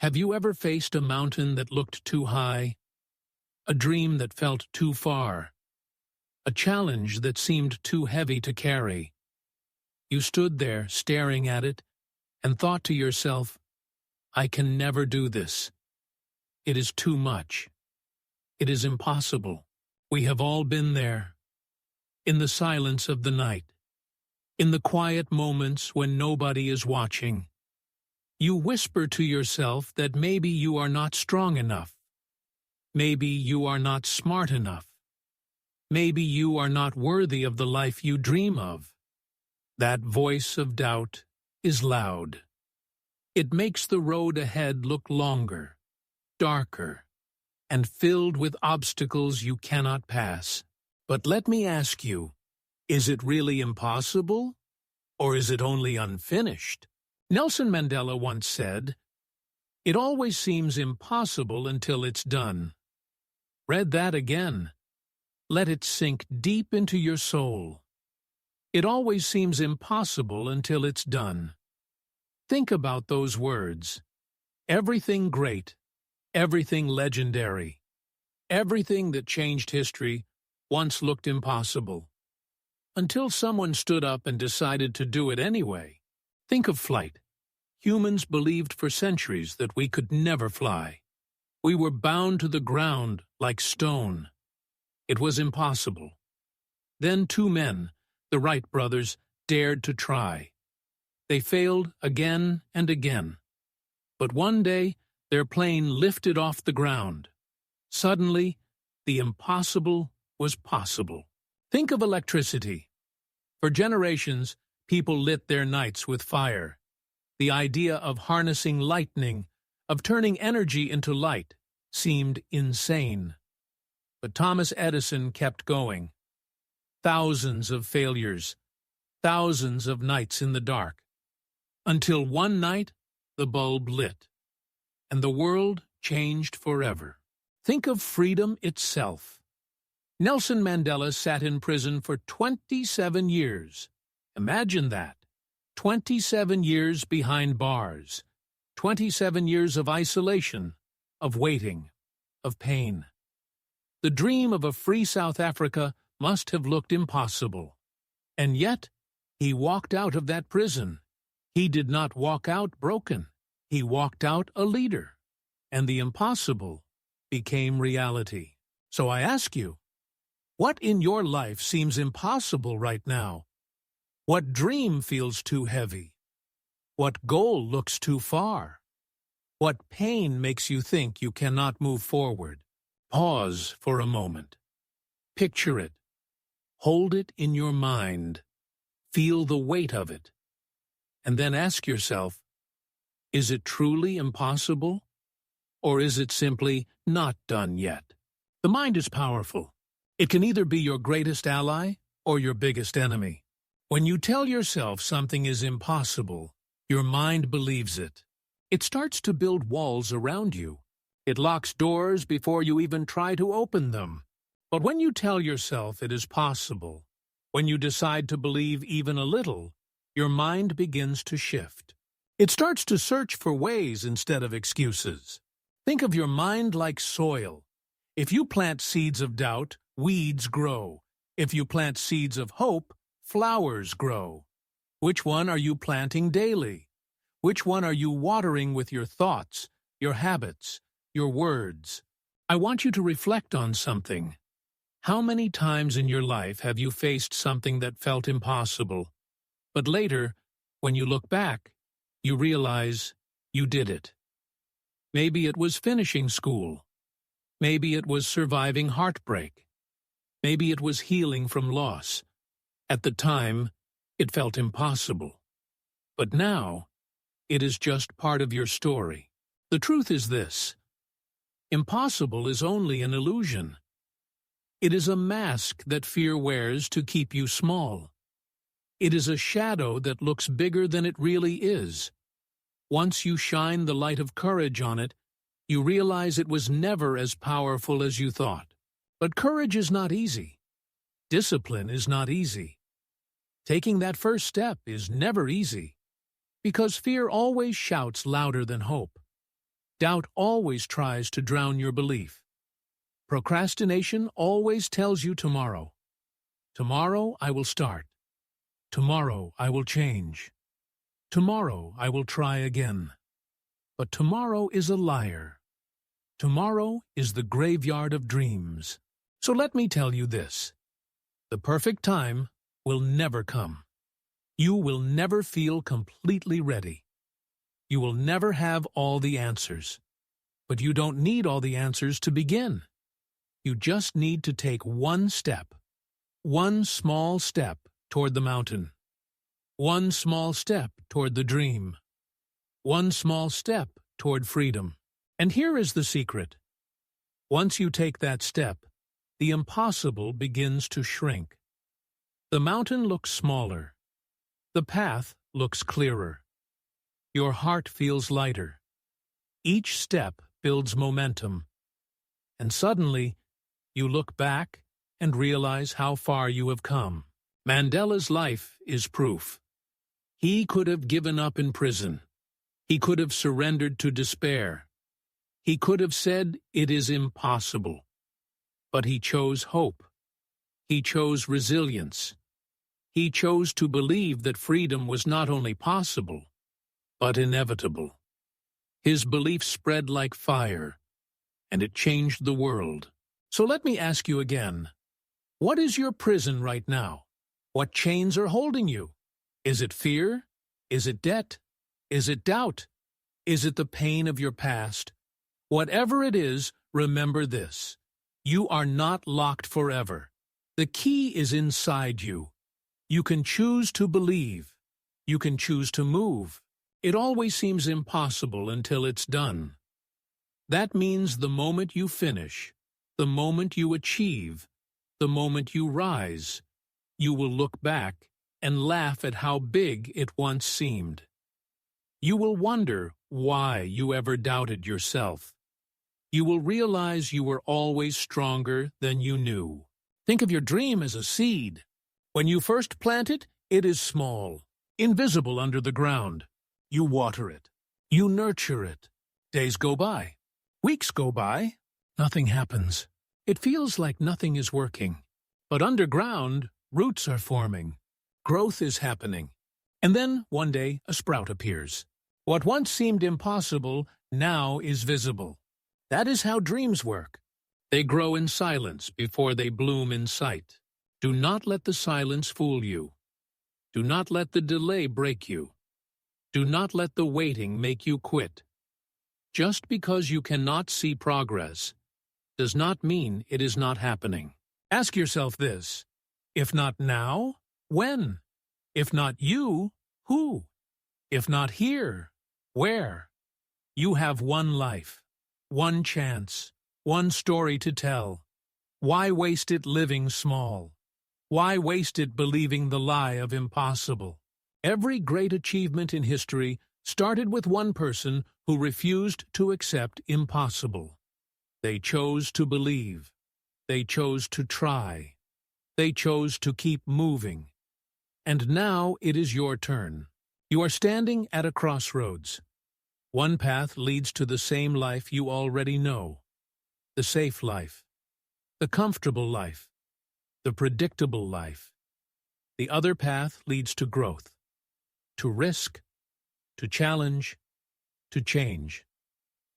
Have you ever faced a mountain that looked too high, a dream that felt too far, a challenge that seemed too heavy to carry? You stood there staring at it and thought to yourself, I can never do this. It is too much. It is impossible. We have all been there. In the silence of the night, in the quiet moments when nobody is watching, you whisper to yourself that maybe you are not strong enough. Maybe you are not smart enough. Maybe you are not worthy of the life you dream of. That voice of doubt is loud. It makes the road ahead look longer, darker, and filled with obstacles you cannot pass. But let me ask you, is it really impossible, or is it only unfinished? Nelson Mandela once said, "It always seems impossible until it's done." Read that again. Let it sink deep into your soul. It always seems impossible until it's done. Think about those words. Everything great, everything legendary, everything that changed history once looked impossible, until someone stood up and decided to do it anyway. Think of flight. Humans believed for centuries that we could never fly. We were bound to the ground like stone. It was impossible. Then two men, the Wright brothers, dared to try. They failed again and again. But one day, their plane lifted off the ground. Suddenly, the impossible was possible. Think of electricity. For generations, people lit their nights with fire. The idea of harnessing lightning, of turning energy into light, seemed insane. But Thomas Edison kept going. Thousands of failures, thousands of nights in the dark, until one night the bulb lit, and the world changed forever. Think of freedom itself. Nelson Mandela sat in prison for 27 years. Imagine that. 27 years behind bars. 27 years of isolation, of waiting, of pain. The dream of a free South Africa must have looked impossible. And yet, he walked out of that prison. He did not walk out broken. He walked out a leader. And the impossible became reality. So I ask you, what in your life seems impossible right now? What dream feels too heavy? What goal looks too far? What pain makes you think you cannot move forward? Pause for a moment. Picture it. Hold it in your mind. Feel the weight of it. And then ask yourself, is it truly impossible? Or is it simply not done yet? The mind is powerful. It can either be your greatest ally or your biggest enemy. When you tell yourself something is impossible, your mind believes it. It starts to build walls around you. It locks doors before you even try to open them. But when you tell yourself it is possible, when you decide to believe even a little, your mind begins to shift. It starts to search for ways instead of excuses. Think of your mind like soil. If you plant seeds of doubt, weeds grow. If you plant seeds of hope, flowers grow. Which one are you planting daily? Which one are you watering with your thoughts, your habits, your words? I want you to reflect on something. How many times in your life have you faced something that felt impossible, but later, when you look back, you realize you did it? Maybe it was finishing school. Maybe it was surviving heartbreak. Maybe it was healing from loss. At the time, it felt impossible. But now, it is just part of your story. The truth is this: impossible is only an illusion. It is a mask that fear wears to keep you small. It is a shadow that looks bigger than it really is. Once you shine the light of courage on it, you realize it was never as powerful as you thought. But courage is not easy. Discipline is not easy. Taking that first step is never easy, because fear always shouts louder than hope. Doubt always tries to drown your belief. Procrastination always tells you tomorrow. Tomorrow I will start. Tomorrow I will change. Tomorrow I will try again. But tomorrow is a liar. Tomorrow is the graveyard of dreams. So let me tell you this. The perfect time will never come. You will never feel completely ready. You will never have all the answers. But you don't need all the answers to begin. You just need to take one step. One small step toward the mountain. One small step toward the dream. One small step toward freedom. And here is the secret. Once you take that step, the impossible begins to shrink. The mountain looks smaller. The path looks clearer. Your heart feels lighter. Each step builds momentum. And suddenly, you look back and realize how far you have come. Mandela's life is proof. He could have given up in prison. He could have surrendered to despair. He could have said, "It is impossible." But he chose hope. He chose resilience. He chose to believe that freedom was not only possible, but inevitable. His belief spread like fire, and it changed the world. So let me ask you again, what is your prison right now? What chains are holding you? Is it fear? Is it debt? Is it doubt? Is it the pain of your past? Whatever it is, remember this. You are not locked forever. The key is inside you. You can choose to believe. You can choose to move. It always seems impossible until it's done. That means the moment you finish, the moment you achieve, the moment you rise, you will look back and laugh at how big it once seemed. You will wonder why you ever doubted yourself. You will realize you were always stronger than you knew. Think of your dream as a seed. When you first plant it, it is small, invisible under the ground. You water it. You nurture it. Days go by. Weeks go by. Nothing happens. It feels like nothing is working. But underground, roots are forming. Growth is happening. And then, one day, a sprout appears. What once seemed impossible now is visible. That is how dreams work. They grow in silence before they bloom in sight. Do not let the silence fool you. Do not let the delay break you. Do not let the waiting make you quit. Just because you cannot see progress does not mean it is not happening. Ask yourself this: if not now, when? If not you, who? If not here, where? You have one life, one chance, one story to tell. Why waste it living small? Why waste it believing the lie of impossible? Every great achievement in history started with one person who refused to accept impossible. They chose to believe. They chose to try. They chose to keep moving. And now it is your turn. You are standing at a crossroads. One path leads to the same life you already know. The safe life. The comfortable life. The predictable life. The other path leads to growth. To risk. To challenge. To change.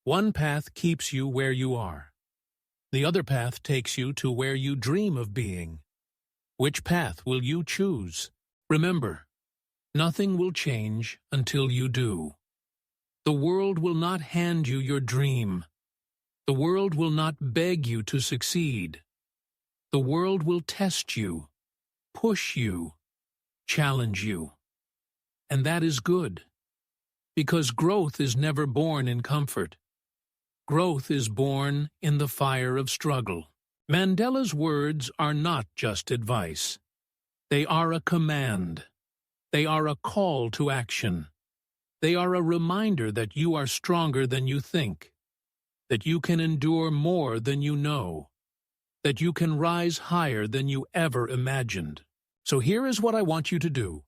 One path keeps you where you are. The other path takes you to where you dream of being. Which path will you choose? Remember, nothing will change until you do. The world will not hand you your dream. The world will not beg you to succeed. The world will test you, push you, challenge you. And that is good, because growth is never born in comfort. Growth is born in the fire of struggle. Mandela's words are not just advice. They are a command. They are a call to action. They are a reminder that you are stronger than you think, that you can endure more than you know, that you can rise higher than you ever imagined. So here is what I want you to do.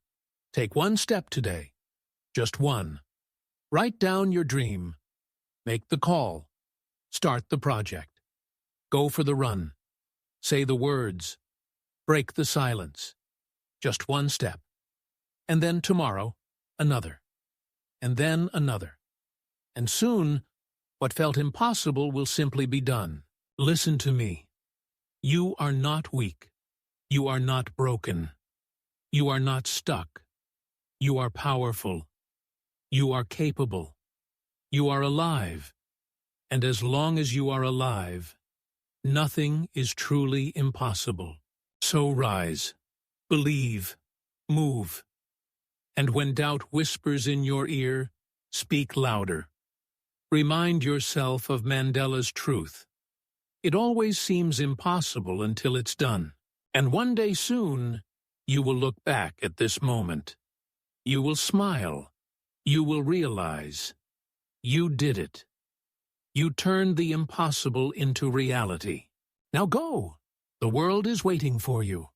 Take one step today. Just one. Write down your dream. Make the call. Start the project. Go for the run. Say the words. Break the silence. Just one step. And then tomorrow, another. And then another. And soon, what felt impossible will simply be done. Listen to me. You are not weak. You are not broken. You are not stuck. You are powerful. You are capable. You are alive. And as long as you are alive, nothing is truly impossible. So rise, believe, move. And when doubt whispers in your ear, speak louder. Remind yourself of Mandela's truth. It always seems impossible until it's done. And one day soon, you will look back at this moment. You will smile. You will realize you did it. You turned the impossible into reality. Now go. The world is waiting for you.